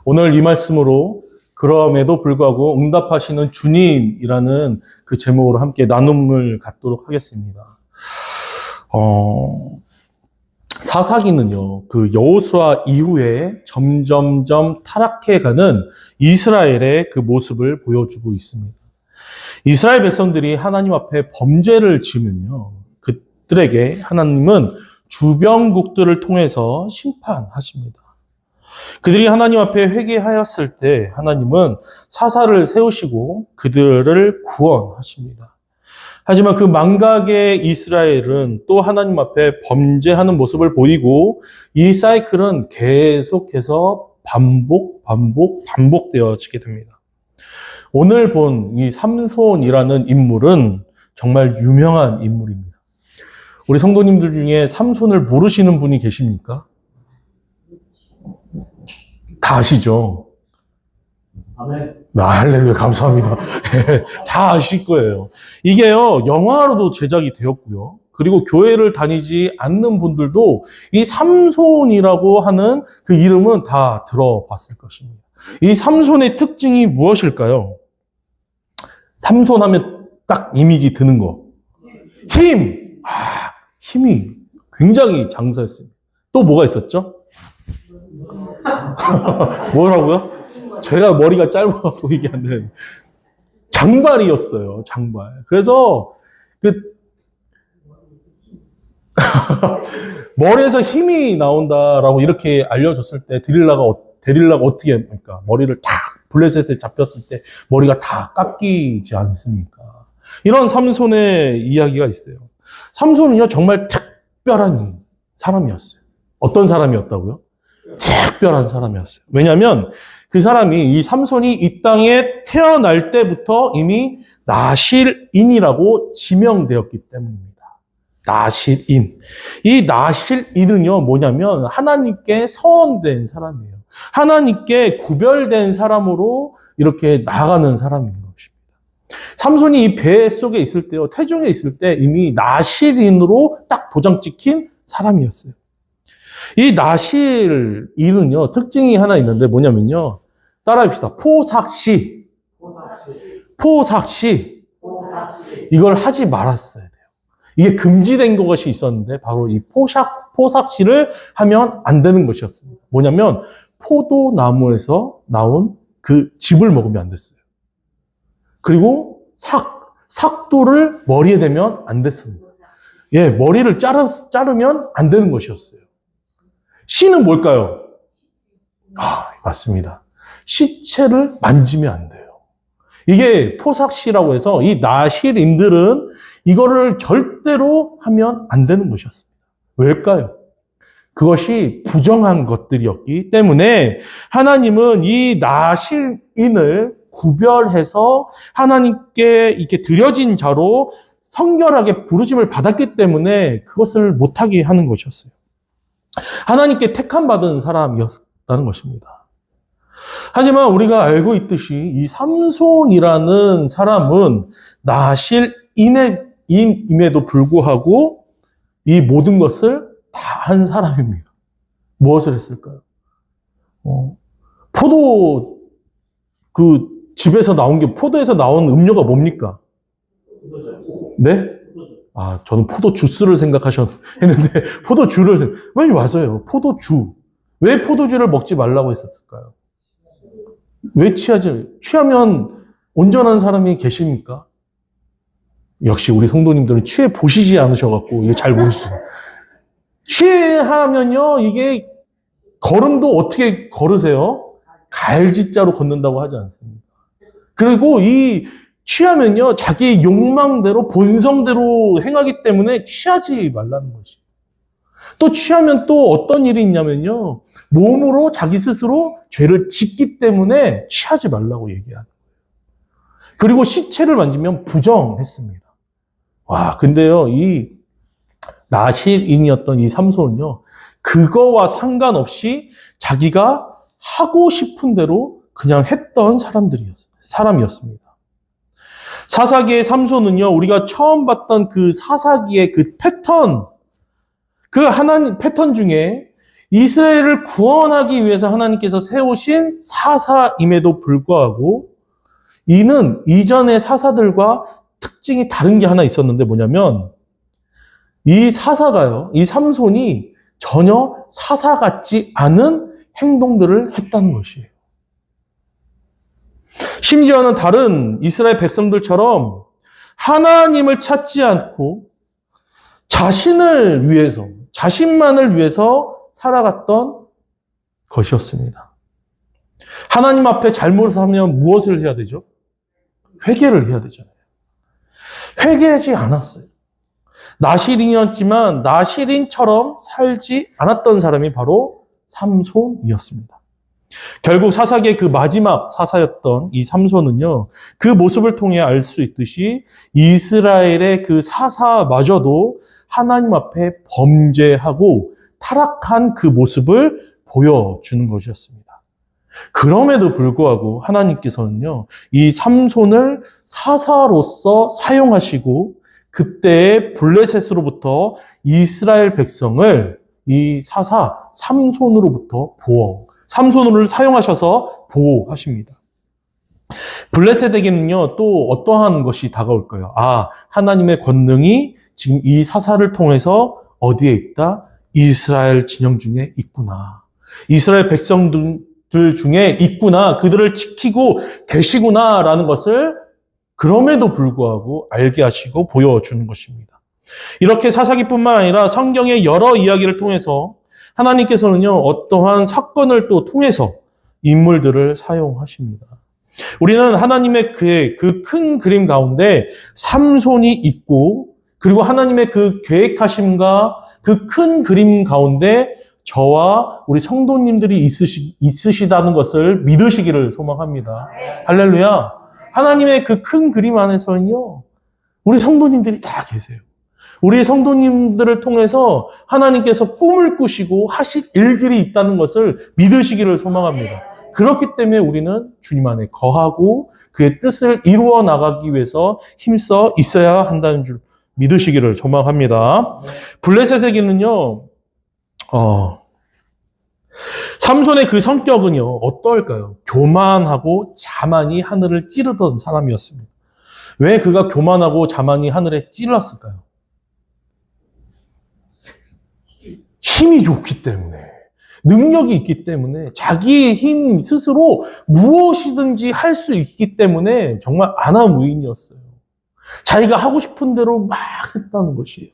오늘 이 말씀으로 그럼에도 불구하고 응답하시는 주님이라는 그 제목으로 함께 나눔을 갖도록 하겠습니다. 사사기는요, 그 여호수아 이후에 점점점 타락해가는 이스라엘의 그 모습을 보여주고 있습니다. 이스라엘 백성들이 하나님 앞에 범죄를 지으면요, 그들에게 하나님은 주변국들을 통해서 심판하십니다. 그들이 하나님 앞에 회개하였을 때 하나님은 사사를 세우시고 그들을 구원하십니다. 하지만 그 망각의 이스라엘은 또 하나님 앞에 범죄하는 모습을 보이고 이 사이클은 계속해서 반복되어지게 됩니다. 오늘 본 이 삼손이라는 인물은 정말 유명한 인물입니다. 우리 성도님들 중에 삼손을 모르시는 분이 계십니까? 다 아시죠? 아멘. 할렐루야, 감사합니다. 다 아실 거예요. 이게요, 영화로도 제작이 되었고요. 그리고 교회를 다니지 않는 분들도 이 삼손이라고 하는 그 이름은 다 들어봤을 것입니다. 이 삼손의 특징이 무엇일까요? 삼손 하면 딱 이미지 드는 거. 힘! 힘이 굉장히 장사였습니다. 또 뭐가 있었죠? 뭐라고요? 제가 머리가 짧아서 이게 안 되는 장발이었어요. 장발. 그래서 머리에서 힘이 나온다라고 이렇게 알려줬을 때 데릴라가 어떻게 합니까? 머리를 탁 블레셋에 잡혔을 때 머리가 다 깎이지 않습니까? 이런 삼손의 이야기가 있어요. 삼손은요, 정말 특별한 사람이었어요. 어떤 사람이었다고요? 특별한 사람이었어요. 왜냐하면 그 사람이, 이 삼손이 이 땅에 태어날 때부터 이미 나실인이라고 지명되었기 때문입니다. 나실인. 이 나실인은요, 뭐냐면 하나님께 서원된 사람이에요. 하나님께 구별된 사람으로 이렇게 나아가는 사람인 것입니다. 삼손이 이 배 속에 있을 때요, 태중에 있을 때 이미 나실인으로 딱 도장 찍힌 사람이었어요. 이 나실인은요, 특징이 하나 있는데 뭐냐면요, 따라합시다. 포삭시. 이걸 하지 말았어야 돼요. 이게 금지된 것이 있었는데 바로 이 포삭시를 하면 안 되는 것이었습니다. 뭐냐면 포도나무에서 나온 그 즙을 먹으면 안 됐어요. 그리고 삭도를 머리에 대면 안 됐습니다. 예, 머리를 자르면 안 되는 것이었어요. 시는 뭘까요? 맞습니다. 시체를 만지면 안 돼요. 이게 포삭시라고 해서 이 나실인들은 이거를 절대로 하면 안 되는 것이었습니다. 왜일까요? 그것이 부정한 것들이었기 때문에 하나님은 이 나실인을 구별해서 하나님께 이렇게 드려진 자로 성결하게 부르심을 받았기 때문에 그것을 못하게 하는 것이었어요. 하나님께 택함받은 사람이었다는 것입니다. 하지만 우리가 알고 있듯이 이 삼손이라는 사람은 나실인임에도 불구하고 이 모든 것을 다 한 사람입니다. 무엇을 했을까요? 집에서 나온 게, 포도에서 나온 음료가 뭡니까? 네? 저는 포도 주스를 생각하셨는데, 포도주를, 왜 맞아요? 포도주. 왜 포도주를 먹지 말라고 했었을까요? 왜 취하면 온전한 사람이 계십니까? 역시 우리 성도님들은 취해 보시지 않으셔갖고, 이게 잘 모르시죠. 취하면요, 이게, 걸음도 어떻게 걸으세요? 갈지자로 걷는다고 하지 않습니까? 그리고 취하면요, 자기 욕망대로, 본성대로 행하기 때문에 취하지 말라는 것이에요. 또 취하면 또 어떤 일이 있냐면요, 몸으로 자기 스스로 죄를 짓기 때문에 취하지 말라고 얘기하는 거예요. 그리고 시체를 만지면 부정했습니다. 근데요, 이 나실인이었던 이 삼손은요, 그거와 상관없이 자기가 하고 싶은 대로 그냥 했던 사람이었습니다. 사사기의 삼손은요, 우리가 처음 봤던 그 사사기의 그 패턴, 그 하나님 패턴 중에 이스라엘을 구원하기 위해서 하나님께서 세우신 사사임에도 불구하고 이는 이전의 사사들과 특징이 다른 게 하나 있었는데 뭐냐면 이 사사가요, 이 삼손이 전혀 사사 같지 않은 행동들을 했다는 것이에요. 심지어는 다른 이스라엘 백성들처럼 하나님을 찾지 않고 자신을 위해서, 자신만을 위해서 살아갔던 것이었습니다. 하나님 앞에 잘못을 하면 무엇을 해야 되죠? 회개를 해야 되잖아요. 회개하지 않았어요. 나실인이었지만 나실인처럼 살지 않았던 사람이 바로 삼손이었습니다. 결국 사사기의 그 마지막 사사였던 이 삼손은요, 그 모습을 통해 알 수 있듯이 이스라엘의 그 사사마저도 하나님 앞에 범죄하고 타락한 그 모습을 보여주는 것이었습니다. 그럼에도 불구하고 하나님께서는요, 이 삼손을 사사로서 사용하시고 그때의 블레셋으로부터 이스라엘 백성을 이 사사 삼손으로부터 삼손을 사용하셔서 보호하십니다. 블레셋에게는요, 또 어떠한 것이 다가올까요? 하나님의 권능이 지금 이 사사를 통해서 어디에 있다? 이스라엘 진영 중에 있구나. 이스라엘 백성들 중에 있구나. 그들을 지키고 계시구나라는 것을 그럼에도 불구하고 알게 하시고 보여주는 것입니다. 이렇게 사사기뿐만 아니라 성경의 여러 이야기를 통해서 하나님께서는요, 어떠한 사건을 또 통해서 인물들을 사용하십니다. 우리는 하나님의 그 큰 그림 가운데 삼손이 있고, 그리고 하나님의 그 계획하심과 그 큰 그림 가운데 저와 우리 성도님들이 있으시다는 것을 믿으시기를 소망합니다. 할렐루야. 하나님의 그 큰 그림 안에서는요, 우리 성도님들이 다 계세요. 우리 성도님들을 통해서 하나님께서 꿈을 꾸시고 하실 일들이 있다는 것을 믿으시기를 소망합니다. 그렇기 때문에 우리는 주님 안에 거하고 그의 뜻을 이루어 나가기 위해서 힘써 있어야 한다는 줄 믿으시기를 소망합니다. 블레셋에게는요, 삼손의 그 성격은요, 어떨까요? 교만하고 자만이 하늘을 찌르던 사람이었습니다. 왜 그가 교만하고 자만이 하늘에 찔렀을까요? 힘이 좋기 때문에, 능력이 있기 때문에, 자기의 힘 스스로 무엇이든지 할 수 있기 때문에 정말 아나무인이었어요. 자기가 하고 싶은 대로 막 했다는 것이에요.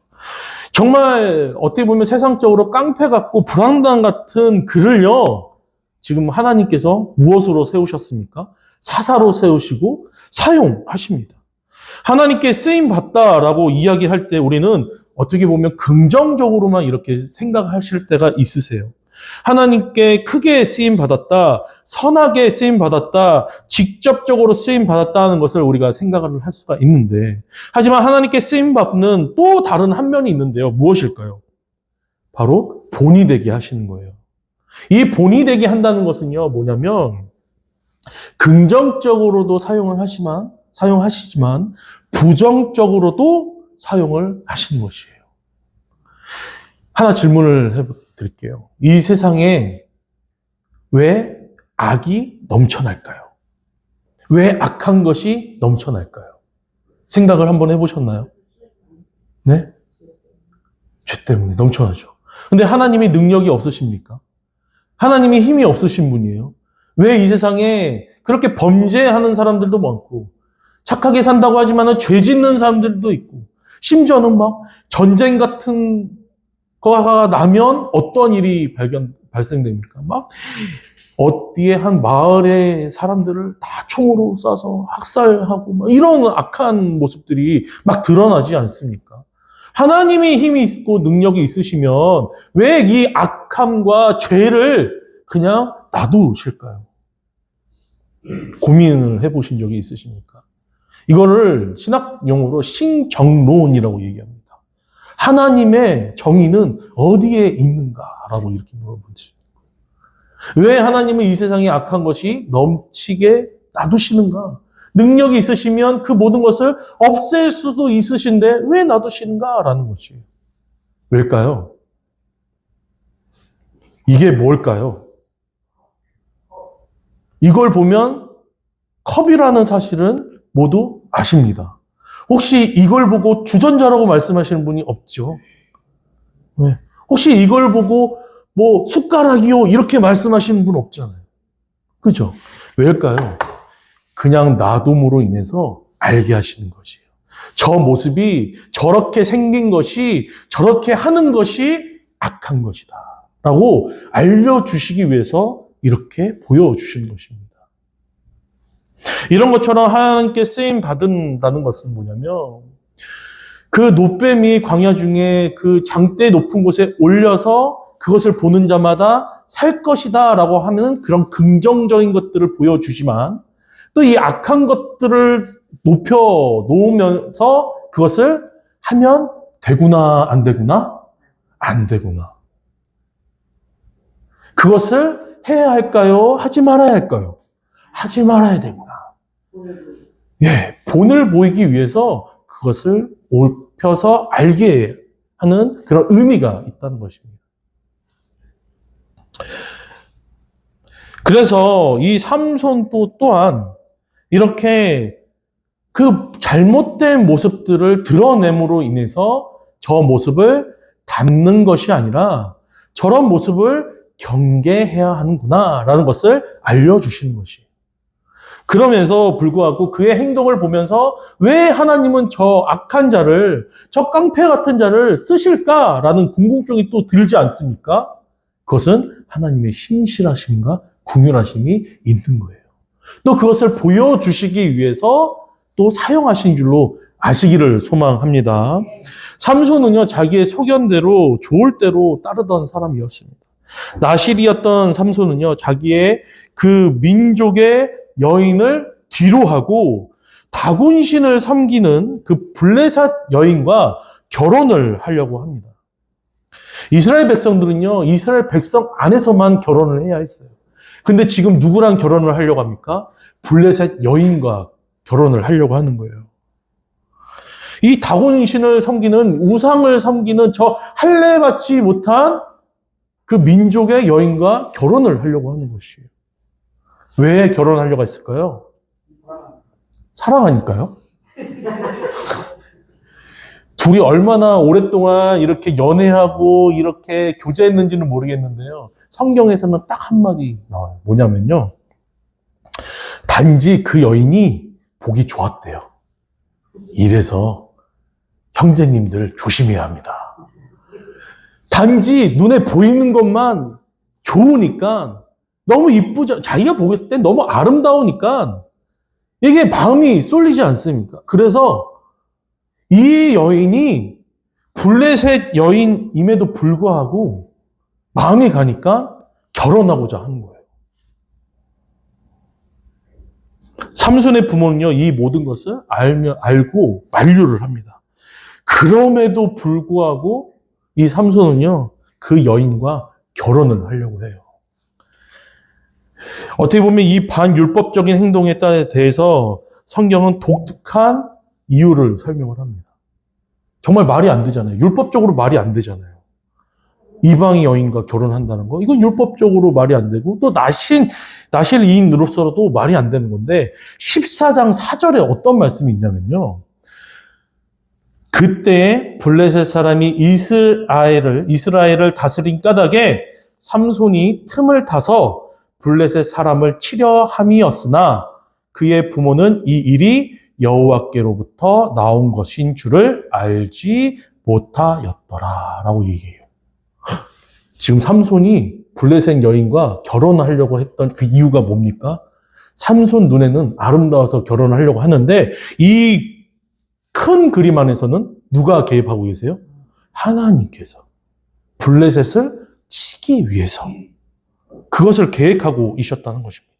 정말 어떻게 보면 세상적으로 깡패 같고 불황단 같은 그를요, 지금 하나님께서 무엇으로 세우셨습니까? 사사로 세우시고 사용하십니다. 하나님께 쓰임받다라고 이야기할 때 우리는 어떻게 보면 긍정적으로만 이렇게 생각하실 때가 있으세요. 하나님께 크게 쓰임받았다, 선하게 쓰임받았다, 직접적으로 쓰임받았다는 것을 우리가 생각을 할 수가 있는데, 하지만 하나님께 쓰임받는 또 다른 한 면이 있는데요. 무엇일까요? 바로 본이 되게 하시는 거예요. 이 본이 되게 한다는 것은요, 뭐냐면 긍정적으로도 사용하시지만 부정적으로도 사용을 하시는 것이에요. 하나 질문을 해드릴게요. 이 세상에 왜 악이 넘쳐날까요? 왜 악한 것이 넘쳐날까요? 생각을 한번 해보셨나요? 네? 죄 때문에 넘쳐나죠. 근데 하나님이 능력이 없으십니까? 하나님이 힘이 없으신 분이에요. 왜 이 세상에 그렇게 범죄하는 사람들도 많고, 착하게 산다고 하지만 죄 짓는 사람들도 있고, 심지어는 막 전쟁 같은 거가 나면 어떤 일이 발생됩니까? 막 어디에 한 마을의 사람들을 다 총으로 쏴서 학살하고 막 이런 악한 모습들이 막 드러나지 않습니까? 하나님이 힘이 있고 능력이 있으시면 왜 이 악함과 죄를 그냥 놔두실까요? 고민을 해보신 적이 있으십니까? 이거를 신학 용어로 신정론이라고 얘기합니다. 하나님의 정의는 어디에 있는가라고 이렇게 물어볼 수 있어요. 왜 하나님은 이 세상에 악한 것이 넘치게 놔두시는가? 능력이 있으시면 그 모든 것을 없앨 수도 있으신데 왜 놔두시는가라는 것이에요. 왜일까요? 이게 뭘까요? 이걸 보면 컵이라는 사실은 모두 아십니다. 혹시 이걸 보고 주전자라고 말씀하시는 분이 없죠? 네. 혹시 이걸 보고 뭐 숟가락이요 이렇게 말씀하시는 분 없잖아요. 그죠? 왜일까요? 그냥 놔둠으로 인해서 알게 하시는 것이에요. 저 모습이 저렇게 생긴 것이 저렇게 하는 것이 악한 것이다 라고 알려주시기 위해서 이렇게 보여주시는 것입니다. 이런 것처럼 하나님께 쓰임 받는다는 것은 뭐냐면 그 노뱀이 광야 중에 그 장대 높은 곳에 올려서 그것을 보는 자마다 살 것이다 라고 하는 그런 긍정적인 것들을 보여주지만 또 이 악한 것들을 높여 놓으면서 그것을 하면 되구나 안 되구나? 안 되구나. 그것을 해야 할까요? 하지 말아야 할까요? 하지 말아야 되구나. 예, 본을 보이기 위해서 그것을 좁혀서 알게 하는 그런 의미가 있다는 것입니다. 그래서 이 삼손 또한 이렇게 그 잘못된 모습들을 드러냄으로 인해서 저 모습을 닮는 것이 아니라 저런 모습을 경계해야 하는구나라는 것을 알려주시는 것이에요. 그러면서 불구하고 그의 행동을 보면서 왜 하나님은 저 악한 자를, 저 깡패 같은 자를 쓰실까라는 궁금증이 또 들지 않습니까? 그것은 하나님의 신실하심과 긍휼하심이 있는 거예요. 또 그것을 보여주시기 위해서 또 사용하신 줄로 아시기를 소망합니다. 삼손은요, 자기의 소견대로 좋을 대로 따르던 사람이었습니다. 나실이었던 삼손은요, 자기의 그 민족의 여인을 뒤로 하고 다곤신을 섬기는 그 블레셋 여인과 결혼을 하려고 합니다. 이스라엘 백성들은요, 이스라엘 백성 안에서만 결혼을 해야 했어요. 근데 지금 누구랑 결혼을 하려고 합니까? 블레셋 여인과 결혼을 하려고 하는 거예요. 이 다곤신을 섬기는, 우상을 섬기는 저 할례받지 못한 그 민족의 여인과 결혼을 하려고 하는 것이에요. 왜 결혼하려고 했을까요? 사랑하니까요. 둘이 얼마나 오랫동안 이렇게 연애하고 이렇게 교제했는지는 모르겠는데요. 성경에서는 딱 한마디 나와요. 뭐냐면요. 단지 그 여인이 보기 좋았대요. 이래서 형제님들 조심해야 합니다. 단지 눈에 보이는 것만 좋으니까 너무 이쁘죠. 자기가 보겠을 때 너무 아름다우니까 이게 마음이 쏠리지 않습니까? 그래서 이 여인이 블레셋 여인임에도 불구하고 마음이 가니까 결혼하고자 하는 거예요. 삼손의 부모는요, 이 모든 것을 알고 만류를 합니다. 그럼에도 불구하고 이 삼손은요, 그 여인과 결혼을 하려고 해요. 어떻게 보면 이 반율법적인 행동에 대해서 성경은 독특한 이유를 설명을 합니다. 정말 말이 안 되잖아요. 율법적으로 말이 안 되잖아요. 이방의 여인과 결혼한다는 거, 이건 율법적으로 말이 안 되고, 또 나실이인으로서도 말이 안 되는 건데, 14장 4절에 어떤 말씀이 있냐면요. 그때 블레셋 사람이 이스라엘을 다스린 까닭에 삼손이 틈을 타서 블레셋 사람을 치려 함이었으나 그의 부모는 이 일이 여호와께로부터 나온 것인 줄을 알지 못하였더라 라고 얘기해요. 지금 삼손이 블레셋 여인과 결혼하려고 했던 그 이유가 뭡니까? 삼손 눈에는 아름다워서 결혼하려고 하는데 이 큰 그림 안에서는 누가 개입하고 계세요? 하나님께서 블레셋을 치기 위해서 그것을 계획하고 있었다는 것입니다.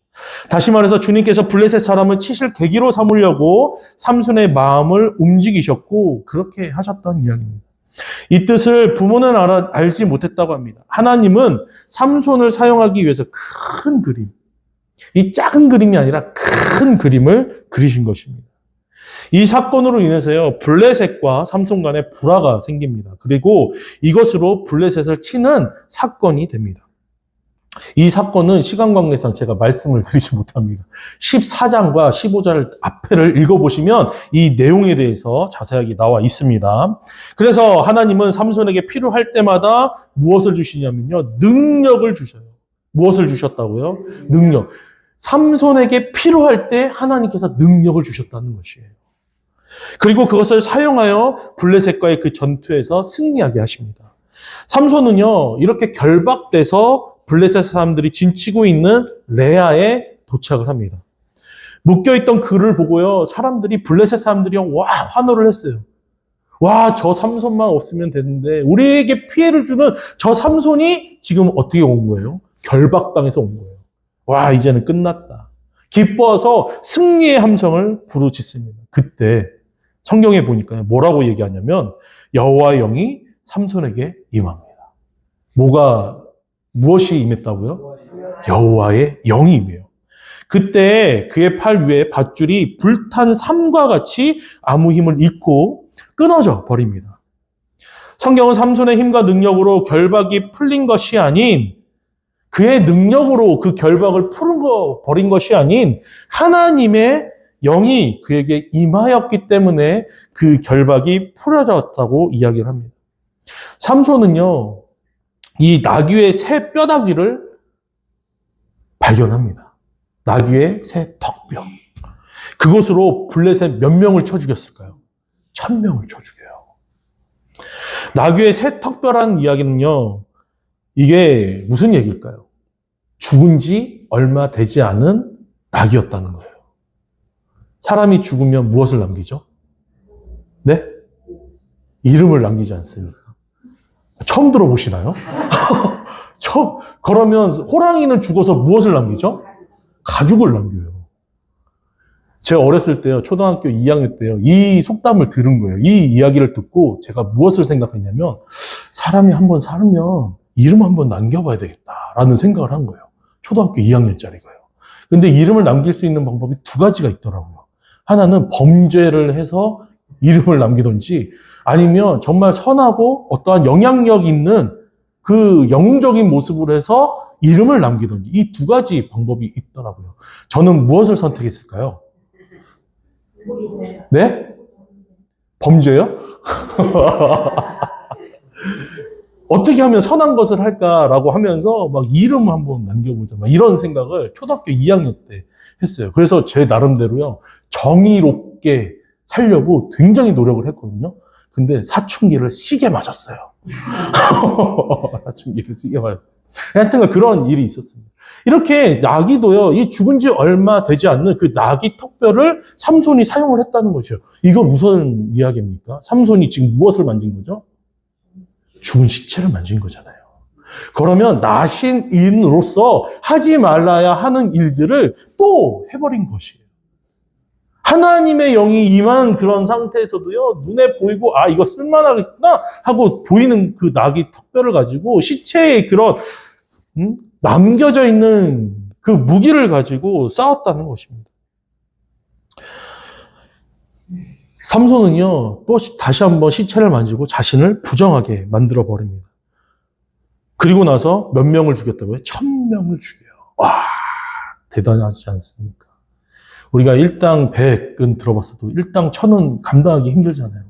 다시 말해서 주님께서 블레셋 사람을 치실 계기로 삼으려고 삼손의 마음을 움직이셨고 그렇게 하셨던 이야기입니다. 이 뜻을 부모는 알지 못했다고 합니다. 하나님은 삼손을 사용하기 위해서 큰 그림, 이 작은 그림이 아니라 큰 그림을 그리신 것입니다. 이 사건으로 인해서요, 블레셋과 삼손 간에 불화가 생깁니다. 그리고 이것으로 블레셋을 치는 사건이 됩니다. 이 사건은 시간 관계상 제가 말씀을 드리지 못합니다. 14장과 15장 앞에를 읽어보시면 이 내용에 대해서 자세하게 나와 있습니다. 그래서 하나님은 삼손에게 필요할 때마다 무엇을 주시냐면요. 능력을 주셔요. 무엇을 주셨다고요? 능력. 삼손에게 필요할 때 하나님께서 능력을 주셨다는 것이에요. 그리고 그것을 사용하여 블레셋과의 그 전투에서 승리하게 하십니다. 삼손은요, 이렇게 결박돼서 블레셋 사람들이 진치고 있는 레아에 도착을 합니다. 묶여있던 그를 보고요, 사람들이, 블레셋 사람들이 와, 환호를 했어요. 와, 저 삼손만 없으면 되는데, 우리에게 피해를 주는 저 삼손이 지금 어떻게 온 거예요? 결박당해서 온 거예요. 와, 이제는 끝났다. 기뻐서 승리의 함성을 부르짖습니다. 그때 성경에 보니까 뭐라고 얘기하냐면, 여호와의 영이 삼손에게 임합니다. 무엇이 임했다고요? 여호와의 영이 임해요. 그때 그의 팔 위에 밧줄이 불탄 삼과 같이 아무 힘을 잃고 끊어져 버립니다. 성경은 삼손의 힘과 능력으로 결박이 풀린 것이 아닌, 그의 능력으로 그 결박을 버린 것이 아닌 하나님의 영이 그에게 임하였기 때문에 그 결박이 풀어졌다고 이야기를 합니다. 삼손은요, 이 나귀의 새 뼈다귀를 발견합니다. 나귀의 새 턱뼈. 그것으로 블레셋 몇 명을 쳐 죽였을까요? 1000명을 쳐 죽여요. 나귀의 새 턱뼈라는 이야기는요, 이게 무슨 얘기일까요? 죽은 지 얼마 되지 않은 낙이었다는 거예요. 사람이 죽으면 무엇을 남기죠? 네? 이름을 남기지 않습니까? 처음 들어보시나요? 그러면 호랑이는 죽어서 무엇을 남기죠? 가죽을 남겨요. 제가 어렸을 때요, 초등학교 2학년 때요, 이 속담을 들은 거예요. 이 이야기를 듣고 제가 무엇을 생각했냐면, 사람이 한번 살면 이름 한번 남겨봐야 되겠다라는 생각을 한 거예요. 초등학교 2학년짜리가요. 근데 이름을 남길 수 있는 방법이 2가지가 있더라고요. 하나는 범죄를 해서 이름을 남기든지, 아니면 정말 선하고 어떠한 영향력 있는 그 영웅적인 모습을 해서 이름을 남기든지, 이 2가지 방법이 있더라고요. 저는 무엇을 선택했을까요? 네? 범죄요? 어떻게 하면 선한 것을 할까라고 하면서 막 이름을 한번 남겨보자, 막 이런 생각을 초등학교 2학년 때 했어요. 그래서 제 나름대로요, 정의롭게 살려고 굉장히 노력을 했거든요. 근데 사춘기를 시게 맞았어요. 사춘기를 시게 맞았어요. 하여튼 그런 일이 있었습니다. 이렇게 나귀도요, 이 죽은 지 얼마 되지 않는 그 나귀 턱뼈를 삼손이 사용을 했다는 거죠. 이건 무슨 이야기입니까? 삼손이 지금 무엇을 만진 거죠? 죽은 시체를 만진 거잖아요. 그러면 나신인으로서 하지 말아야 하는 일들을 또 해버린 것이에요. 하나님의 영이 임한 그런 상태에서도요, 눈에 보이고, 이거 쓸만하겠구나 하고 보이는 그 나귀 턱뼈를 가지고 시체의 그런, 남겨져 있는 그 무기를 가지고 싸웠다는 것입니다. 삼손은요, 또 다시 한번 시체를 만지고 자신을 부정하게 만들어 버립니다. 그리고 나서 몇 명을 죽였다고요? 1000명을 죽여요. 와, 대단하지 않습니까? 우리가 1당 100은 들어봤어도 1당 1000은 감당하기 힘들잖아요.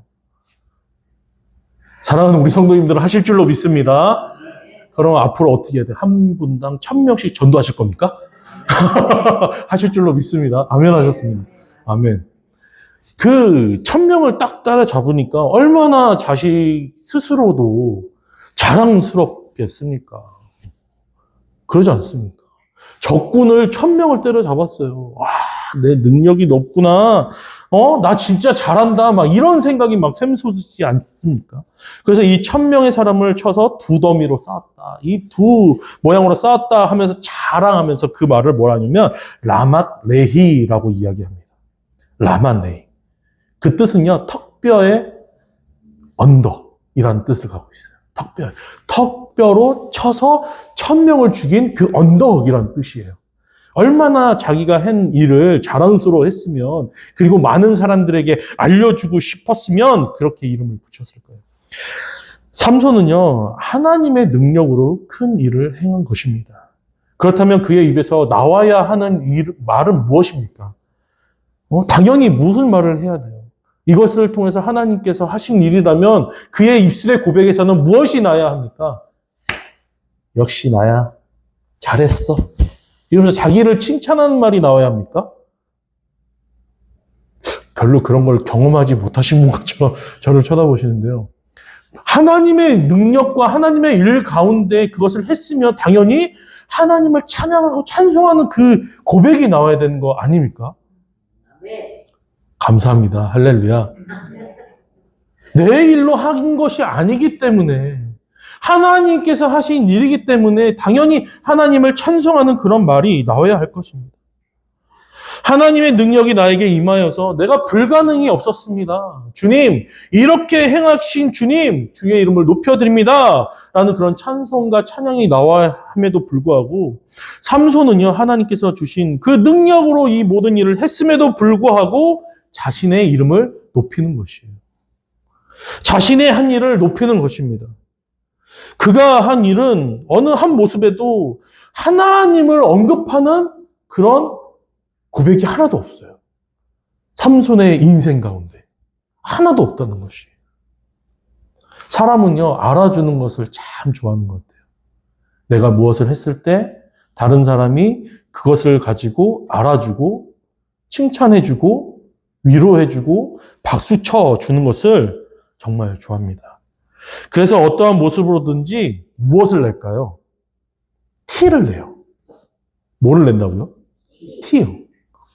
사랑하는 우리 성도님들 하실 줄로 믿습니다. 그럼 앞으로 어떻게 해야 돼요? 한 분당 1000명씩 전도하실 겁니까? 하실 줄로 믿습니다. 아멘 하셨습니다. 아멘. 그 1000명을 딱 따라잡으니까 얼마나 자식 스스로도 자랑스럽겠습니까? 그러지 않습니까? 적군을 1000명을 때려잡았어요. 와, 내 능력이 높구나. 나 진짜 잘한다. 막 이런 생각이 막 샘솟지 않습니까? 그래서 이 1000명의 사람을 쳐서 2더미로 쌓았다. 이 2 모양으로 쌓았다 하면서 자랑하면서 그 말을 뭐라 하냐면 라맛 레히라고 이야기합니다. 라맛 레히. 그 뜻은요, 턱뼈의 언덕이라는 뜻을 갖고 있어요. 턱뼈로 쳐서 1000명을 죽인 그 언덕이라는 뜻이에요. 얼마나 자기가 한 일을 자랑스러워했으면, 그리고 많은 사람들에게 알려주고 싶었으면 그렇게 이름을 붙였을 거예요. 삼손은요, 하나님의 능력으로 큰 일을 행한 것입니다. 그렇다면 그의 입에서 나와야 하는 말은 무엇입니까? 당연히 무슨 말을 해야 돼요? 이것을 통해서 하나님께서 하신 일이라면 그의 입술의 고백에서는 무엇이 나야 합니까? 역시 나야. 잘했어. 이러면서 자기를 칭찬하는 말이 나와야 합니까? 별로 그런 걸 경험하지 못하신 분 것처럼 저를 쳐다보시는데요. 하나님의 능력과 하나님의 일 가운데 그것을 했으면 당연히 하나님을 찬양하고 찬송하는 그 고백이 나와야 되는 거 아닙니까? 감사합니다. 할렐루야. 내 일로 한 것이 아니기 때문에 하나님께서 하신 일이기 때문에 당연히 하나님을 찬송하는 그런 말이 나와야 할 것입니다. 하나님의 능력이 나에게 임하여서 내가 불가능이 없었습니다. 주님, 이렇게 행하신 주님, 주의 이름을 높여드립니다. 라는 그런 찬송과 찬양이 나와야 함에도 불구하고 삼손은요, 하나님께서 주신 그 능력으로 이 모든 일을 했음에도 불구하고 자신의 이름을 높이는 것이에요. 자신의 한 일을 높이는 것입니다. 그가 한 일은 어느 한 모습에도 하나님을 언급하는 그런 고백이 하나도 없어요. 삼손의 인생 가운데 하나도 없다는 것이. 사람은요, 알아주는 것을 참 좋아하는 것 같아요. 내가 무엇을 했을 때 다른 사람이 그것을 가지고 알아주고 칭찬해주고 위로해주고 박수 쳐주는 것을 정말 좋아합니다. 그래서 어떠한 모습으로든지 무엇을 낼까요? 티를 내요. 뭐를 낸다고요? 티요.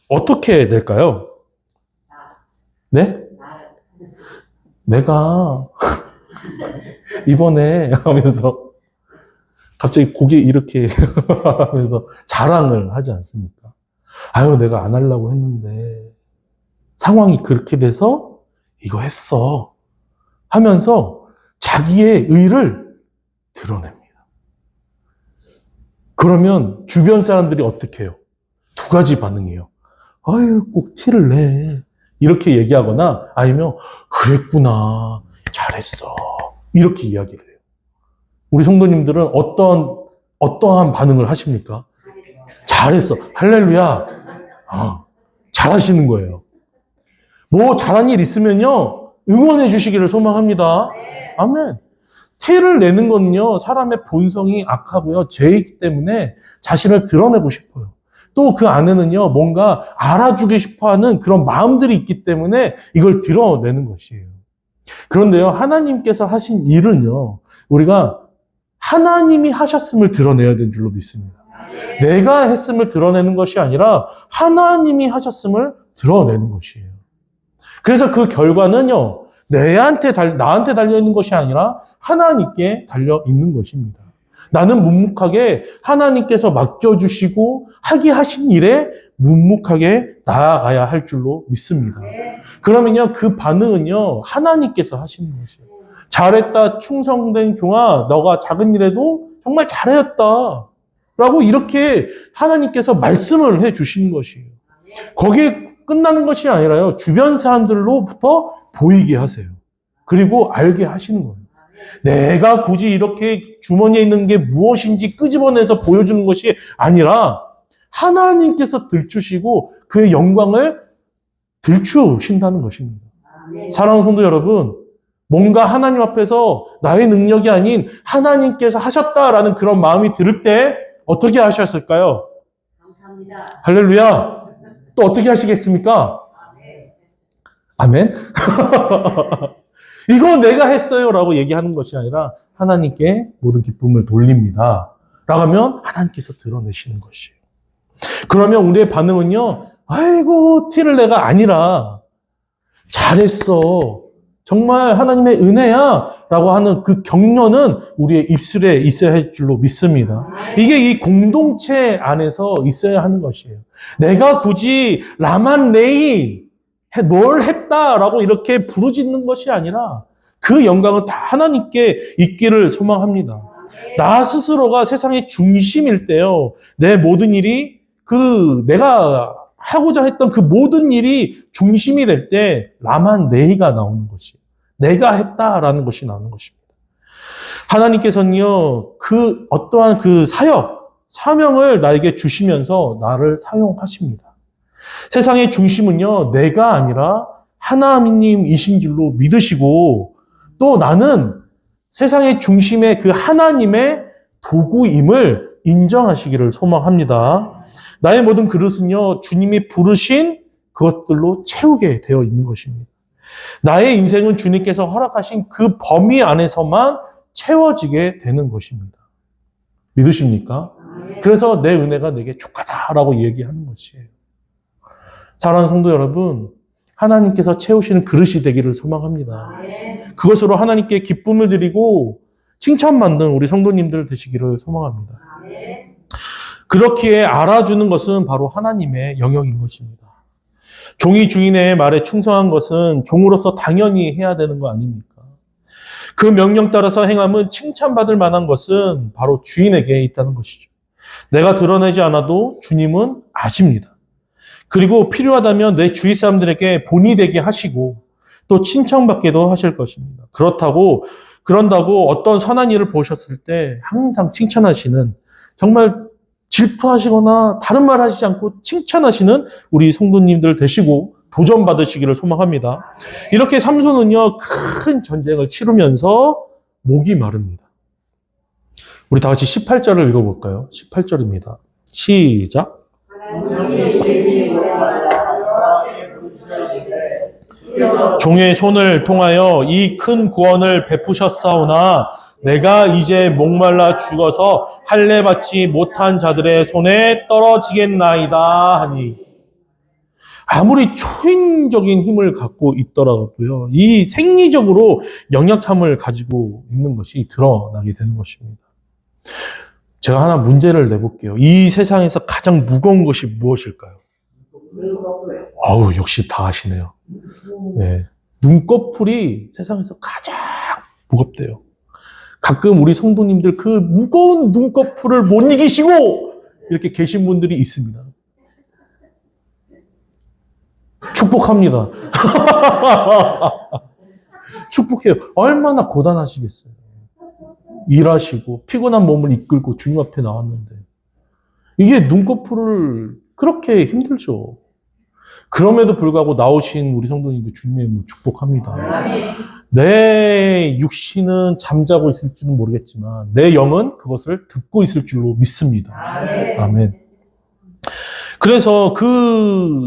어떻게 낼까요? 네? 내가 이번에 하면서 갑자기 고개 이렇게 하면서 자랑을 하지 않습니까? 아유, 내가 안 하려고 했는데 상황이 그렇게 돼서 이거 했어 하면서 자기의 의를 드러냅니다. 그러면 주변 사람들이 어떻게 해요? 두 가지 반응이에요. 아유, 꼭 티를 내. 이렇게 얘기하거나 아니면 그랬구나. 잘했어. 이렇게 이야기를 해요. 우리 성도님들은 어떠한 반응을 하십니까? 잘했어. 할렐루야. 잘하시는 거예요. 뭐 잘한 일 있으면요, 응원해 주시기를 소망합니다. 아멘. 티를 내는 거는요, 사람의 본성이 악하고요, 죄이기 때문에 자신을 드러내고 싶어요. 또 그 안에는요, 뭔가 알아주고 싶어 하는 그런 마음들이 있기 때문에 이걸 드러내는 것이에요. 그런데요, 하나님께서 하신 일은요, 우리가 하나님이 하셨음을 드러내야 되는 줄로 믿습니다. 내가 했음을 드러내는 것이 아니라 하나님이 하셨음을 드러내는 것이에요. 그래서 그 결과는요, 나한테 달려있는 것이 아니라 하나님께 달려있는 것입니다. 나는 묵묵하게 하나님께서 맡겨주시고 하게 하신 일에 묵묵하게 나아가야 할 줄로 믿습니다. 그러면요, 그 반응은요, 하나님께서 하시는 것이에요. 잘했다, 충성된 종아, 너가 작은 일에도 정말 잘했다. 라고 이렇게 하나님께서 말씀을 해 주시는 것이에요. 거기에 끝나는 것이 아니라요, 주변 사람들로부터 보이게 하세요. 그리고 알게 하시는 거예요. 내가 굳이 이렇게 주머니에 있는 게 무엇인지 끄집어내서 보여주는 것이 아니라 하나님께서 들추시고 그의 영광을 들추신다는 것입니다. 사랑하는 성도 여러분, 뭔가 하나님 앞에서 나의 능력이 아닌 하나님께서 하셨다라는 그런 마음이 들을 때 어떻게 하셨을까요? 감사합니다. 할렐루야. 또 어떻게 하시겠습니까? 아멘. 이거 내가 했어요 라고 얘기하는 것이 아니라 하나님께 모든 기쁨을 돌립니다 라고 하면 하나님께서 드러내시는 것이에요. 그러면 우리의 반응은요, 아이고 티를 내가 아니라 잘했어, 정말 하나님의 은혜야 라고 하는 그 격려는 우리의 입술에 있어야 할 줄로 믿습니다. 이게 이 공동체 안에서 있어야 하는 것이에요. 내가 굳이 라만 레이 뭘 했다라고 이렇게 부르짖는 것이 아니라 그 영광은 다 하나님께 있기를 소망합니다. 나 스스로가 세상의 중심일 때요, 내 모든 일이 내가 하고자 했던 그 모든 일이 중심이 될 때 라만 레이가 나오는 것이에요. 내가 했다라는 것이 나오는 것입니다. 하나님께서는요, 어떠한 그 사역, 사명을 나에게 주시면서 나를 사용하십니다. 세상의 중심은요, 내가 아니라 하나님이신 줄로 믿으시고, 또 나는 세상의 중심의 그 하나님의 도구임을 인정하시기를 소망합니다. 나의 모든 그릇은요, 주님이 부르신 그것들로 채우게 되어 있는 것입니다. 나의 인생은 주님께서 허락하신 그 범위 안에서만 채워지게 되는 것입니다. 믿으십니까? 그래서 내 은혜가 내게 족하다라고 얘기하는 것이에요. 사랑하는 성도 여러분, 하나님께서 채우시는 그릇이 되기를 소망합니다. 그것으로 하나님께 기쁨을 드리고 칭찬받는 우리 성도님들 되시기를 소망합니다. 그렇기에 알아주는 것은 바로 하나님의 영역인 것입니다. 종이 주인의 말에 충성한 것은 종으로서 당연히 해야 되는 거 아닙니까? 그 명령 따라서 행함은 칭찬받을 만한 것은 바로 주인에게 있다는 것이죠. 내가 드러내지 않아도 주님은 아십니다. 그리고 필요하다면 내 주위 사람들에게 본이 되게 하시고 또 칭찬받게도 하실 것입니다. 그런다고 어떤 선한 일을 보셨을 때 항상 칭찬하시는, 정말 질투하시거나 다른 말 하시지 않고 칭찬하시는 우리 성도님들 되시고 도전받으시기를 소망합니다. 이렇게 삼손은요, 큰 전쟁을 치르면서 목이 마릅니다. 우리 다 같이 18절을 읽어볼까요? 18절입니다. 시작. 종의 손을 통하여 이 큰 구원을 베푸셨사오나 내가 이제 목말라 죽어서 할례 받지 못한 자들의 손에 떨어지겠나이다 하니, 아무리 초인적인 힘을 갖고 있더라도요, 이 생리적으로 연약함을 가지고 있는 것이 드러나게 되는 것입니다. 제가 하나 문제를 내볼게요. 이 세상에서 가장 무거운 것이 무엇일까요? 아우, 역시 다 아시네요. 네. 눈꺼풀이 세상에서 가장 무겁대요. 가끔 우리 성도님들 그 무거운 눈꺼풀을 못 이기시고 이렇게 계신 분들이 있습니다. 축복합니다. 축복해요. 얼마나 고단하시겠어요. 일하시고 피곤한 몸을 이끌고 주님 앞에 나왔는데 이게 눈꺼풀을 그렇게 힘들죠. 그럼에도 불구하고 나오신 우리 성도님들 주님의 이름으로 축복합니다. 내 육신은 잠자고 있을지는 모르겠지만 내 영은 그것을 듣고 있을 줄로 믿습니다. 아멘. 그래서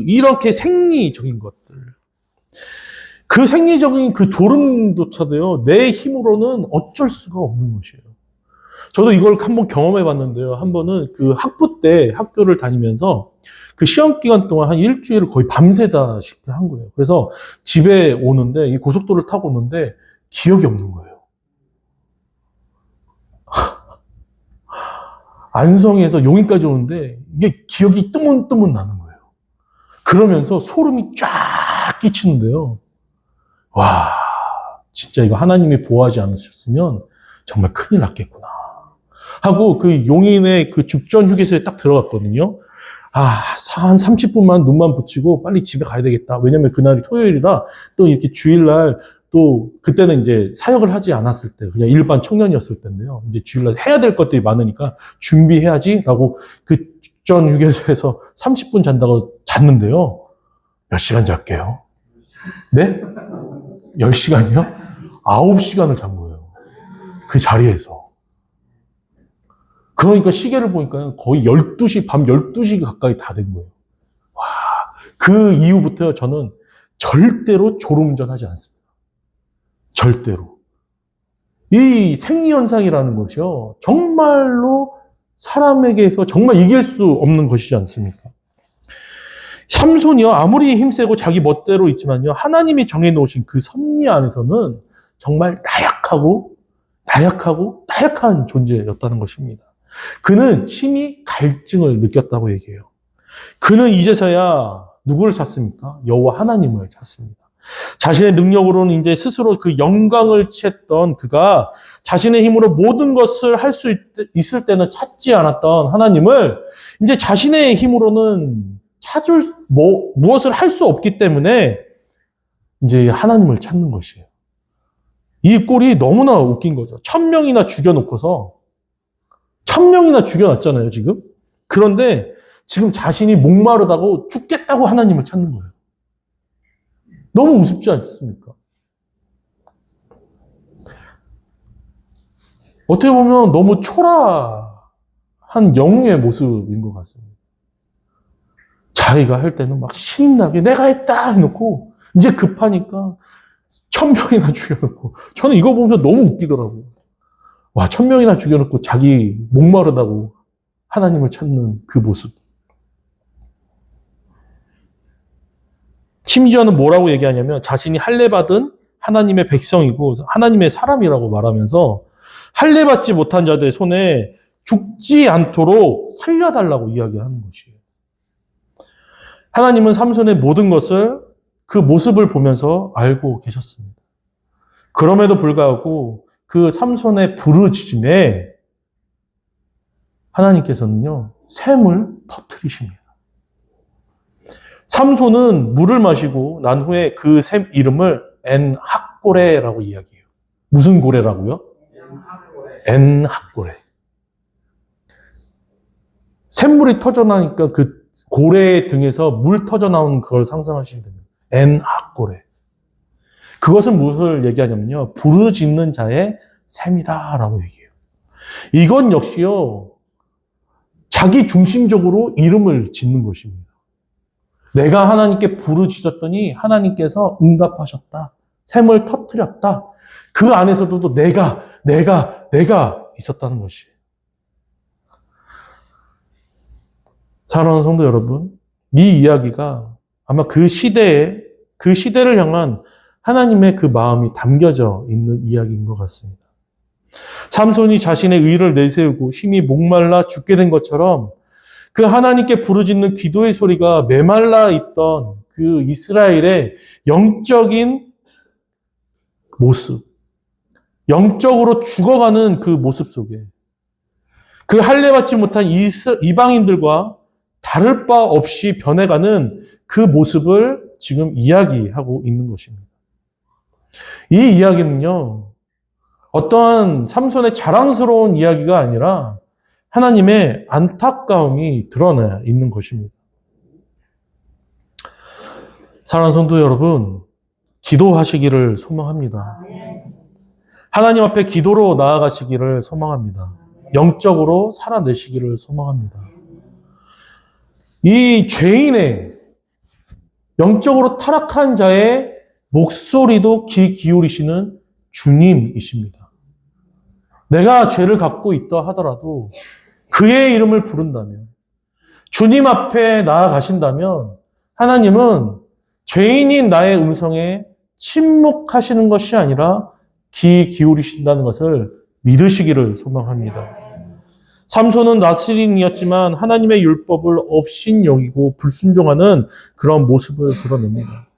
이렇게 생리적인 것들, 그 생리적인 그 졸음조차도요, 내 힘으로는 어쩔 수가 없는 것이에요. 저도 이걸 한번 경험해 봤는데요. 한 번은 그 학부 때 학교를 다니면서 그 시험 기간 동안 한 일주일을 거의 밤새다시피 한 거예요. 그래서 집에 오는데, 이 고속도로를 타고 오는데 기억이 없는 거예요. 안성에서 용인까지 오는데 이게 기억이 뜨문뜨문 나는 거예요. 그러면서 소름이 쫙 끼치는데요. 와, 진짜 이거 하나님이 보호하지 않으셨으면 정말 큰일 났겠구나 하고 그 용인의 그 죽전 휴게소에 딱 들어갔거든요. 한 30분만 눈만 붙이고 빨리 집에 가야 되겠다. 왜냐면 그날이 토요일이라 또 이렇게 주일날 또 그때는 이제 사역을 하지 않았을 때 그냥 일반 청년이었을 때인데요. 이제 주일날 해야 될 것들이 많으니까 준비해야지라고 그 죽전 휴게소에서 30분 잔다고 잤는데요. 몇 시간 잘게요? 네? 10시간이요? 9시간을 잔 거예요. 그 자리에서. 그러니까 시계를 보니까 거의 12시, 밤 12시 가까이 다 된 거예요. 와, 그 이후부터요, 저는 절대로 졸음운전하지 않습니다. 절대로. 이 생리현상이라는 것이요, 정말로 사람에게서 정말 이길 수 없는 것이지 않습니까? 삼손이요, 아무리 힘세고 자기 멋대로 있지만요, 하나님이 정해놓으신 그 섭리 안에서는 정말 나약한 존재였다는 것입니다. 그는 심히 갈증을 느꼈다고 얘기해요. 그는 이제서야 누구를 찾습니까? 여호와 하나님을 찾습니다. 자신의 능력으로는 이제 스스로 그 영광을 취했던 그가 자신의 힘으로 모든 것을 할 수 있을 때는 찾지 않았던 하나님을 이제 자신의 힘으로는 무엇을 할 수 없기 때문에 이제 하나님을 찾는 것이에요. 이 꼴이 너무나 웃긴 거죠. 1000명이나 죽여놓고서 1000명이나 죽여놨잖아요, 지금. 그런데 지금 자신이 목마르다고 죽겠다고 하나님을 찾는 거예요. 너무 우습지 않습니까? 어떻게 보면 너무 초라한 영웅의 모습인 것 같습니다. 자기가 할 때는 막 신나게 내가 했다 해놓고 이제 급하니까 1000명이나 죽여놓고 저는 이거 보면서 너무 웃기더라고요. 와, 1000명이나 죽여놓고 자기 목마르다고 하나님을 찾는 그 모습. 심지어는 뭐라고 얘기하냐면 자신이 할례받은 하나님의 백성이고 하나님의 사람이라고 말하면서 할례받지 못한 자들의 손에 죽지 않도록 살려달라고 이야기하는 것이에요. 하나님은 삼손의 모든 것을 그 모습을 보면서 알고 계셨습니다. 그럼에도 불구하고 그 삼손의 부르짖음에 하나님께서는요, 샘을 터뜨리십니다. 삼손은 물을 마시고 난 후에 그 샘 이름을 엔학고레라고 이야기해요. 무슨 고래라고요? 엔학고레. 샘물이 터져나니까 그 고래 등에서 물 터져나오는 그걸 상상하시면 됩니다. 엔학고레. 그것은 무엇을 얘기하냐면요, 부르짖는 자의 샘이다라고 얘기해요. 이건 역시요, 자기 중심적으로 이름을 짓는 것입니다. 내가 하나님께 부르짖었더니 하나님께서 응답하셨다. 샘을 터뜨렸다. 그 안에서도 내가 있었다는 것이에요. 사랑하는 성도 여러분, 이 이야기가 아마 그 시대를 향한 하나님의 그 마음이 담겨져 있는 이야기인 것 같습니다. 삼손이 자신의 의를 내세우고 심히 목말라 죽게 된 것처럼 그 하나님께 부르짖는 기도의 소리가 메말라 있던 그 이스라엘의 영적인 모습, 영적으로 죽어가는 그 모습 속에 그 할례받지 못한 이방인들과 다를 바 없이 변해가는 그 모습을 지금 이야기하고 있는 것입니다. 이 이야기는요, 어떠한 삼손의 자랑스러운 이야기가 아니라 하나님의 안타까움이 드러나 있는 것입니다. 사랑하는 성도 여러분, 기도하시기를 소망합니다. 하나님 앞에 기도로 나아가시기를 소망합니다. 영적으로 살아내시기를 소망합니다. 이 죄인의 영적으로 타락한 자의 목소리도 귀 기울이시는 주님이십니다. 내가 죄를 갖고 있다 하더라도 그의 이름을 부른다면, 주님 앞에 나아가신다면 하나님은 죄인인 나의 음성에 침묵하시는 것이 아니라 귀 기울이신다는 것을 믿으시기를 소망합니다. 삼손은 나스린이었지만 하나님의 율법을 업신여기고 불순종하는 그런 모습을 드러냅니다.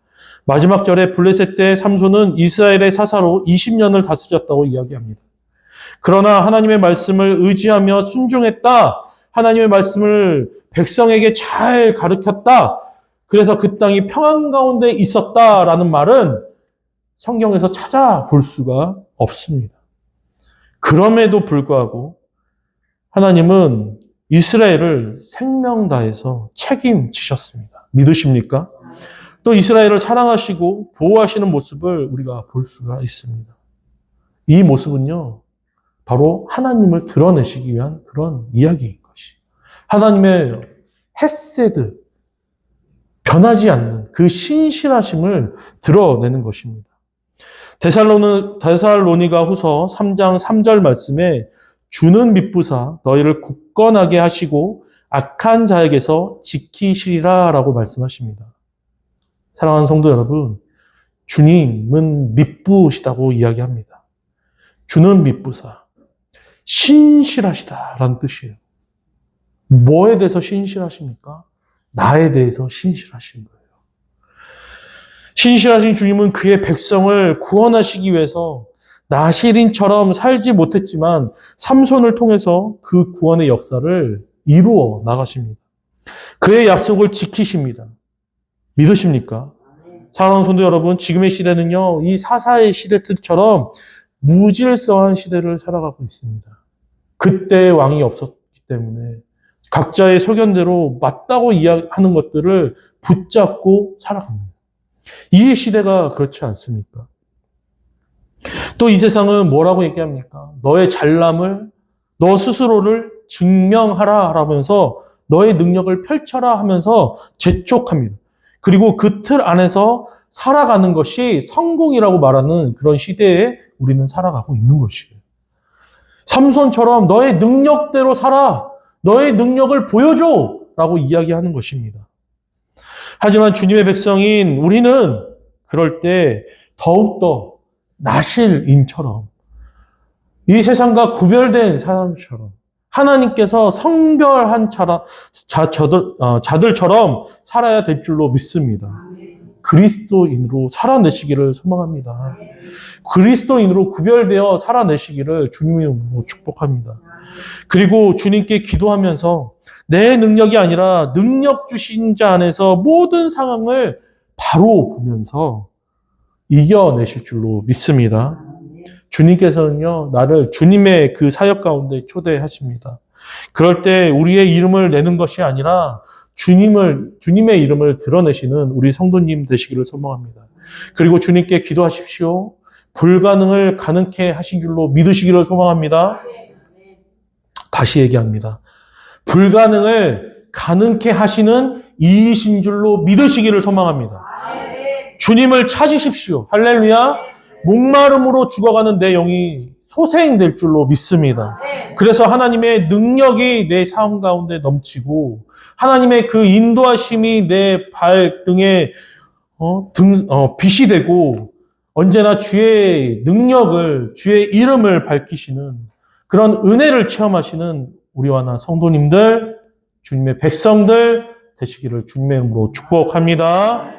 마지막 절에 블레셋 때 삼손은 이스라엘의 사사로 20년을 다스렸다고 이야기합니다. 그러나 하나님의 말씀을 의지하며 순종했다. 하나님의 말씀을 백성에게 잘 가르쳤다. 그래서 그 땅이 평안 가운데 있었다라는 말은 성경에서 찾아볼 수가 없습니다. 그럼에도 불구하고 하나님은 이스라엘을 생명 다해서 책임지셨습니다. 믿으십니까? 또 이스라엘을 사랑하시고 보호하시는 모습을 우리가 볼 수가 있습니다. 이 모습은요, 바로 하나님을 드러내시기 위한 그런 이야기인 것이. 하나님의 헤세드, 변하지 않는 그 신실하심을 드러내는 것입니다. 데살로니가 후서 3장 3절 말씀에 주는 미쁘사 너희를 굳건하게 하시고 악한 자에게서 지키시리라 라고 말씀하십니다. 사랑하는 성도 여러분, 주님은 미쁘시다고 이야기합니다. 주는 미쁘사, 신실하시다라는 뜻이에요. 뭐에 대해서 신실하십니까? 나에 대해서 신실하신 거예요. 신실하신 주님은 그의 백성을 구원하시기 위해서 나시린처럼 살지 못했지만 삼손을 통해서 그 구원의 역사를 이루어 나가십니다. 그의 약속을 지키십니다. 믿으십니까? 사랑하는 성도 여러분, 지금의 시대는요, 이 사사의 시대처럼 무질서한 시대를 살아가고 있습니다. 그때 왕이 없었기 때문에 각자의 소견대로 맞다고 이야기하는 것들을 붙잡고 살아갑니다. 이 시대가 그렇지 않습니까? 또 이 세상은 뭐라고 얘기합니까? 너의 잘남을, 너 스스로를 증명하라 하면서 너의 능력을 펼쳐라 하면서 재촉합니다. 그리고 그 틀 안에서 살아가는 것이 성공이라고 말하는 그런 시대에 우리는 살아가고 있는 것이에요. 삼손처럼 너의 능력대로 살아, 너의 능력을 보여줘 라고 이야기하는 것입니다. 하지만 주님의 백성인 우리는 그럴 때 더욱더 나실인처럼 이 세상과 구별된 사람처럼 하나님께서 성별한 자들처럼 살아야 될 줄로 믿습니다. 그리스도인으로 살아내시기를 소망합니다. 그리스도인으로 구별되어 살아내시기를 주님으로 축복합니다. 그리고 주님께 기도하면서 내 능력이 아니라 능력 주신 자 안에서 모든 상황을 바로 보면서 이겨내실 줄로 믿습니다. 주님께서는요, 나를 주님의 그 사역 가운데 초대하십니다. 그럴 때 우리의 이름을 내는 것이 아니라 주님의 이름을 드러내시는 우리 성도님 되시기를 소망합니다. 그리고 주님께 기도하십시오. 불가능을 가능케 하신 줄로 믿으시기를 소망합니다. 다시 얘기합니다. 불가능을 가능케 하시는 이이신 줄로 믿으시기를 소망합니다. 주님을 찾으십시오. 할렐루야. 목마름으로 죽어가는 내 영이 소생될 줄로 믿습니다. 그래서 하나님의 능력이 내 삶 가운데 넘치고 하나님의 그 인도하심이 내 발등에 빛이 되고 언제나 주의 능력을, 주의 이름을 밝히시는 그런 은혜를 체험하시는 우리와 나 성도님들, 주님의 백성들 되시기를 주님의 이름으로 축복합니다.